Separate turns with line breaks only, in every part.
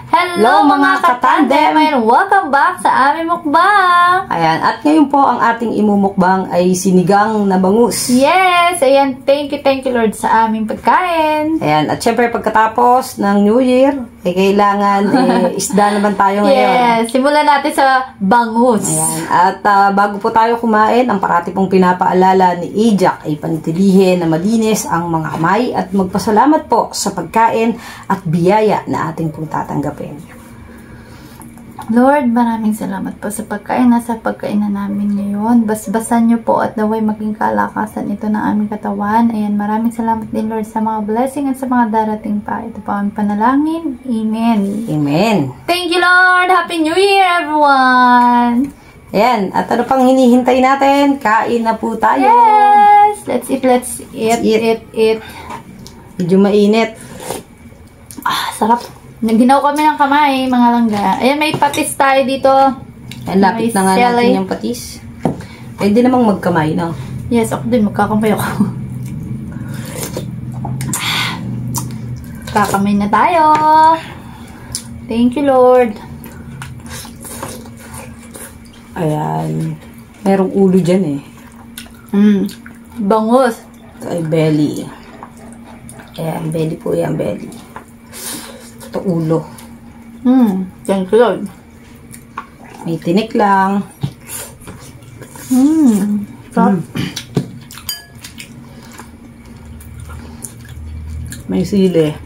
Hello mga katandem and welcome back sa aming mukbang.
Ayan, at ngayon po ang ating imumukbang ay sinigang na bangus.
Yes, ayan, thank you Lord sa aming pagkain.
Ayan, at syempre pagkatapos ng New Year, ay kailangan isda naman tayo ngayon.
Yes, simulan natin sa bangus.
Ayan, at bago po tayo kumain, ang parati pong pinapaalala ni Ijak ay panitilihin na malinis ang mga kamay at magpasalamat po sa pagkain at biyaya na ating pong tatanggapin.
Lord, maraming salamat po sa pagkain na sa pagkainan namin ngayon. Basbasan niyo po at naway maging kalakasan ito ng aming katawan. Ayan, maraming salamat din Lord sa mga blessing at sa mga darating pa. Ito po ang panalangin. Amen.
Amen.
Thank you Lord. Happy New Year everyone.
Ayan, at ano pang hinihintay natin? Kain na po tayo.
Yes! Let's eat.
Medyo mainit.
Sarap. Nagginaw kami ng kamay, mga langga. Ayan, may patis tayo dito.
Ayan, lapit na nga natin yung patis. Pwede namang magkamay, no?
Yes, ako din. Magkakamay ako. Kakamay na tayo. Thank you, Lord.
Ayan. Merong ulo dyan, eh.
Bangus.
Ito ay belly. Ayan, belly po yan, belly. Ito ulo.
Thank you, Lord.
May tinik lang.
Sarap.
May sili.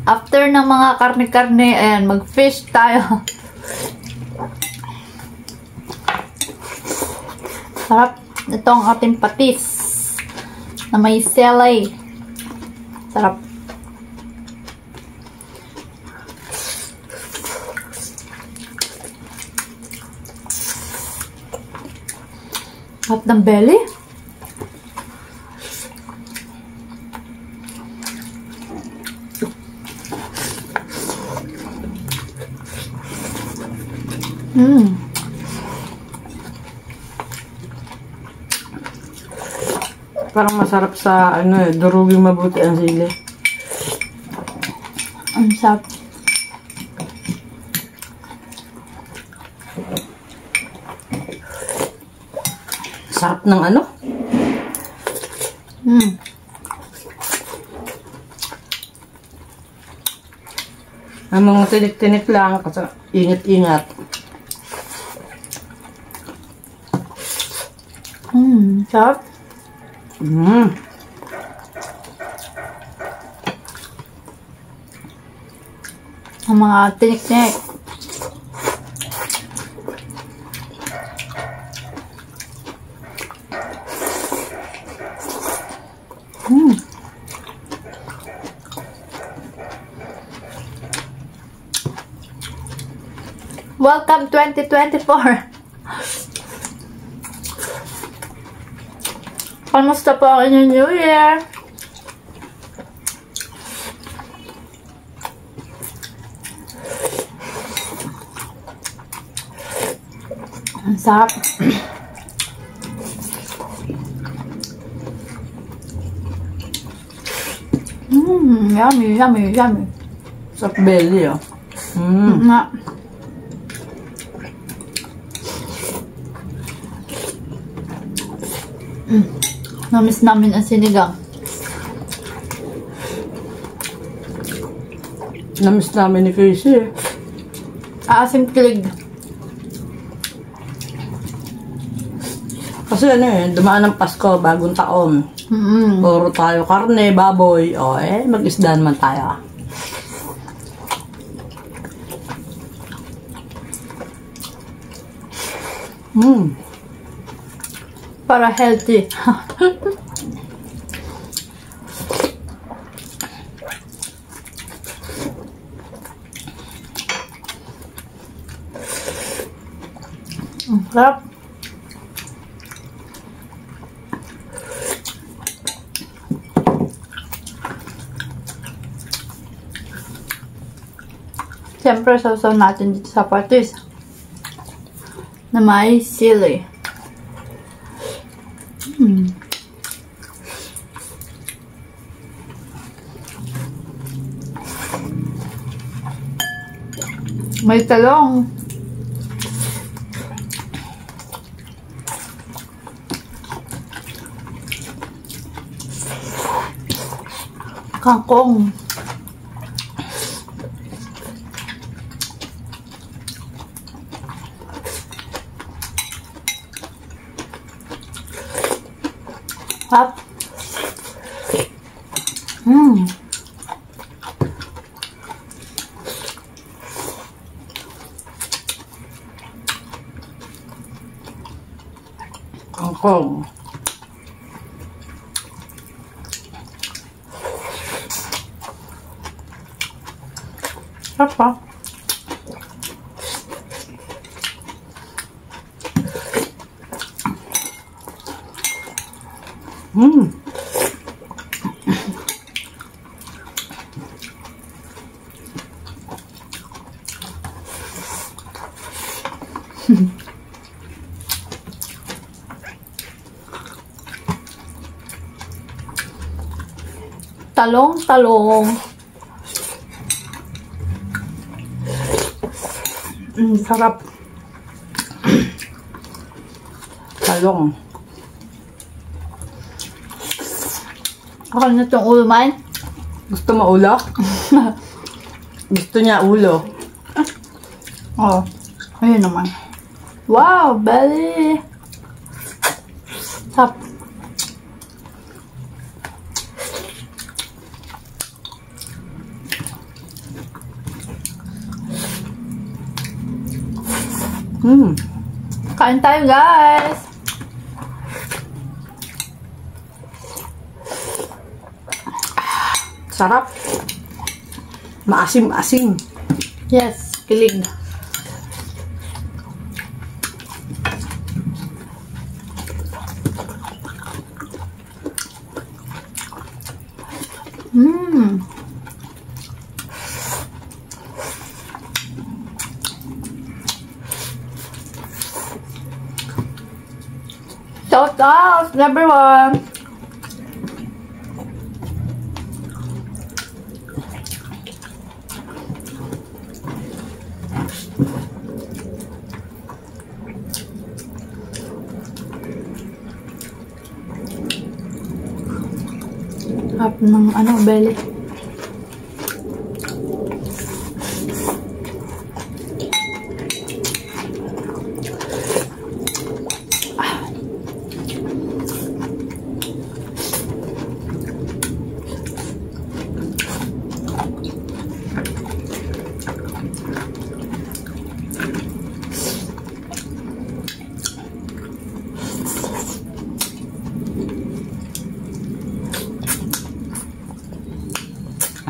After ng mga karne-karne, ayan, mag-fish tayo. Sarap. Ito ang ating patis na may selay. Sarap. Sarap ng belly.
Parang masarap sa, durugin mabuti ang sili.
Ang sarap.
Sarap ng ano? Ang mga tinik-tinik lang kasi ingat-ingat.
Sarap. Ang mga tinik-tinik. Welcome 2024. Kamusta po ang inyong New Year? Ang sarap. Yummy.
Sa belly, oh.
Nga. Namiss namin ang sinigang.
Namiss namin ni Casey, eh.
Aasim kilig.
Kasi dumaan ng Pasko, bagong taon. Puro tayo karne, baboy. Mag-isda naman tayo.
Para healthy. Sarap. Siyempre, sausaw natin dito sa patis na may sili. May talong. Kangkong. Hap.
Kangkong. Apa?
Talong.
Sarap. Talong.
Ako na itong ulo man.
Gusto mo ulo? Gusto niya ulo.
Oh, ayun naman. Wow, belly. Tap. Kain tayo, guys.
Sarap. Maasim-asim.
Yes, kilig. Shout out, everyone. Hap ng belly.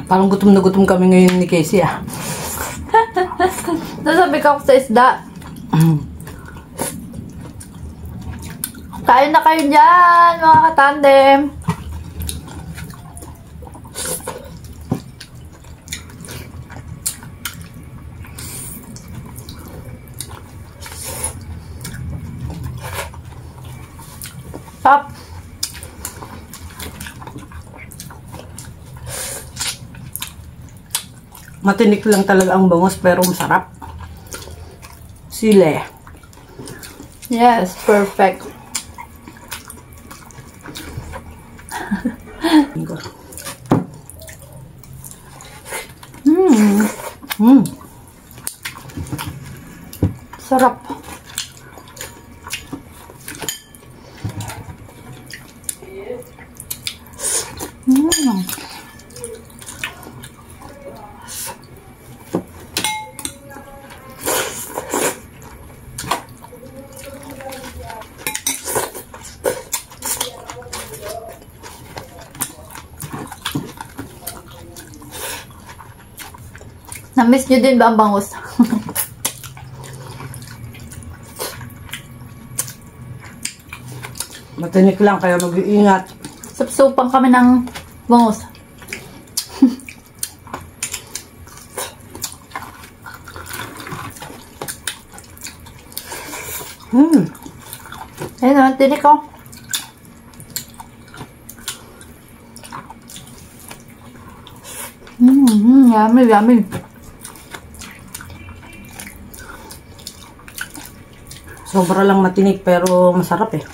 Parang gutom na gutom kami ngayon ni Casey
Nasabi ka sa isda. Kain na kayo dyan, mga katandem. Pop.
Matinik lang talaga ang bangus pero masarap. Sile.
Yes, perfect.
Sarap.
Na-miss nyo din ba ang bangus?
Matinik lang kaya mag-iingat.
Supsupan kami ng bangus. Ayun naman, tinik ko. Yummy, yummy.
Sobra lang matinik pero masarap eh.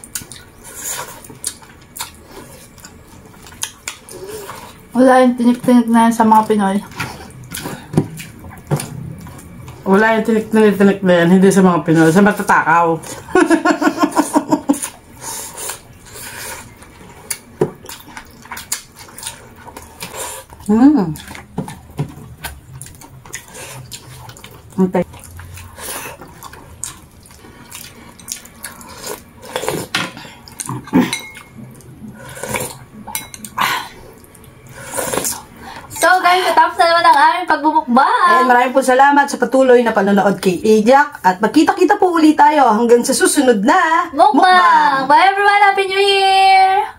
Wala yung tinik-tinik na yan sa mga Pinoy.
Wala yung tinik na yan, hindi sa mga Pinoy, sa matatakaw.
Okay.
So guys, natapos na naman ang aming pagbubukbang.
Ayan, maraming po salamat sa patuloy na panonood kay Ajak. At magkita-kita po ulit tayo hanggang sa susunod na
Mukbang! Bye everyone! Happy New Year!